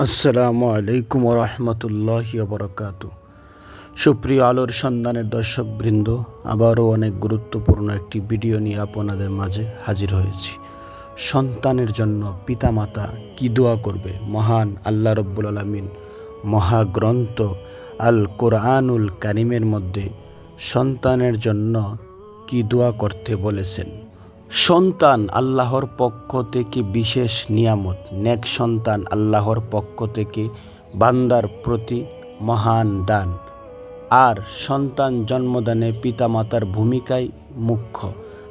আসসালামু আলাইকুম রহমতুল্লাহি বরকাতু। সুপ্রিয় আলোর সন্ধানের দর্শকবৃন্দ, আবারও অনেক গুরুত্বপূর্ণ একটি ভিডিও নিয়ে আপনাদের মাঝে হাজির হয়েছি। সন্তানের জন্য পিতামাতা কি দোয়া করবে? মহান আল্লাহ রব্বুল আলামিন মহাগ্রন্থ আল কোরআনুল কারিমের মধ্যে সন্তানের জন্য কি দোয়া করতে বলেছেন। সন্তান আল্লাহর পক্ষ থেকে বিশেষ নিয়ামত। নেক সন্তান আল্লাহর পক্ষ থেকে বান্দার প্রতি মহান দান। আর সন্তান জন্মদানে পিতামাতার ভূমিকাই মুখ্য।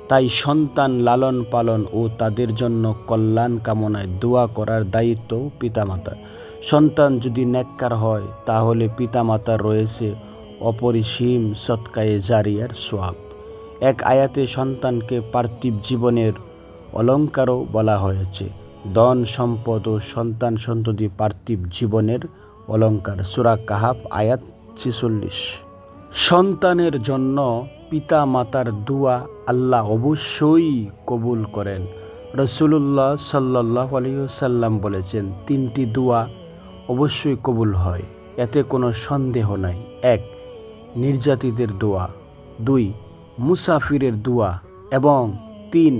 তাই সন্তান লালন পালন ও তাদের জন্য কল্যাণ কামনায় দোয়া করার দায়িত্ব পিতামাতার। সন্তান যদি নেককার হয় তাহলে পিতামাতার রয়েছে অপরিসীম সদকায়ে জারিয়ার সওয়াব। এক আয়াতে সন্তানকে পার্থিব জীবনের অলঙ্কারও বলা হয়েছে। ধন সম্পদ ও সন্তান সন্ততি পার্থিব জীবনের অলঙ্কার। সূরা কাহাফ আয়াত ৪৬। সন্তানের জন্য পিতা মাতার দোয়া আল্লাহ অবশ্যই কবুল করেন। রাসূলুল্লাহ সাল্লাল্লাহু আলাইহি ওয়াসাল্লাম বলেছেন, তিনটি দোয়া অবশ্যই কবুল হয়, এতে কোনো সন্দেহ নাই। ১. নির্যাতিতের দোয়া, ২. মুসাফিরের দোয়া এবং ৩.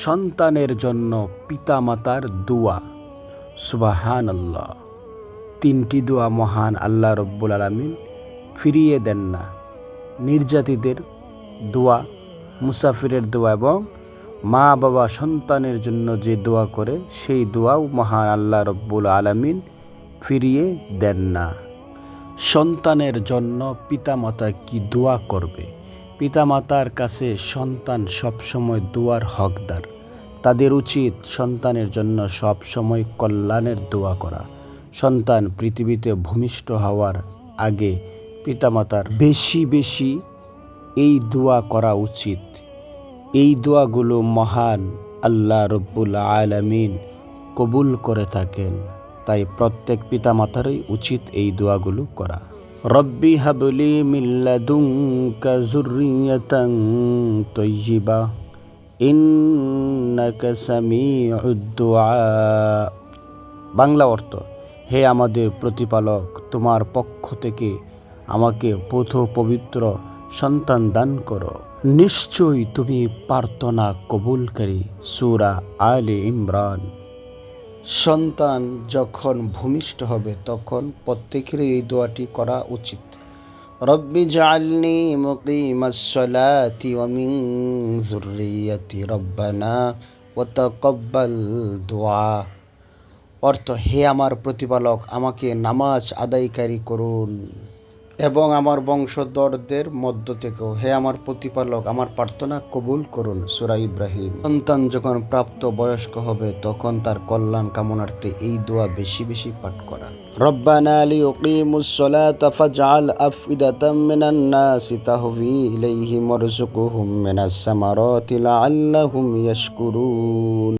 সন্তানের জন্য পিতামাতার দোয়া। সুবহানাল্লাহ। তিনটি দোয়া মহান আল্লাহ রব্বুল আলামিন ফিরিয়ে দেন না। নির্যাতিতের দোয়া, মুসাফিরের দোয়া এবং মা বাবা সন্তানের জন্য যে দোয়া করে সেই দোয়াও মহান আল্লাহ রব্বুল আলামিন ফিরিয়ে দেন না। সন্তানের জন্য পিতামাতা কি দোয়া করবে? পিতামাতার কাছে সন্তান সবসময় দোয়ার হকদার। তাদের উচিত সন্তানের জন্য সবসময় কল্যাণের দোয়া করা। সন্তান পৃথিবীতে ভূমিষ্ঠ হওয়ার আগে পিতামাতার বেশি বেশি এই দোয়া করা উচিত। এই দোয়াগুলো মহান আল্লাহ রব্বুল আলামিন কবুল করে থাকেন। তাই প্রত্যেক পিতামাতারই উচিত এই দোয়াগুলো করা। রব্বি হাবলি মিন লাদুনকা যুররিয়াতান তাইয়্যিবা ইন্নাকা সামিউদ দুআ। বাংলা অর্থ: হে আমাদের প্রতিপালক, তোমার পক্ষ থেকে আমাকে পবিত্র সন্তান দান করো, নিশ্চয়ই তুমি প্রার্থনা কবুলকারী। সূরা আলে ইমরান। সন্তান যখন ভূমিষ্ঠ হবে তখন প্রত্যেকেরই এই দোয়াটি করা উচিত। রব্বি জাআলনি মুকিমাস সালাতি ওয়া মিন যুররিয়াতি রব্বানা ওয়া তাকাব্বাল দুআ। অর্থ: হে আমার প্রতিপালক, আমাকে নামাজ আদায়কারী করুন এবং আমার বংশধরদের মধ্য থেকেও হে আমার প্রতিপালক আমার প্রার্থনা কবুল করুন। সূরা ইব্রাহিম। সন্তান যখন প্রাপ্ত বয়স্ক হবে তখন তার কল্যাণ কামনার্থে এই দোয়া বেশি বেশি পাঠ করা। রব্বানা লিয়ুকিমুস সালাতা ফাজআল আফইদাতাম মিনান নাসি তাহভি ইলাইহিম ওয়ারযুকহুম মিনাস সামারাতি লাআল্লাহুম ইয়াশকুরুন।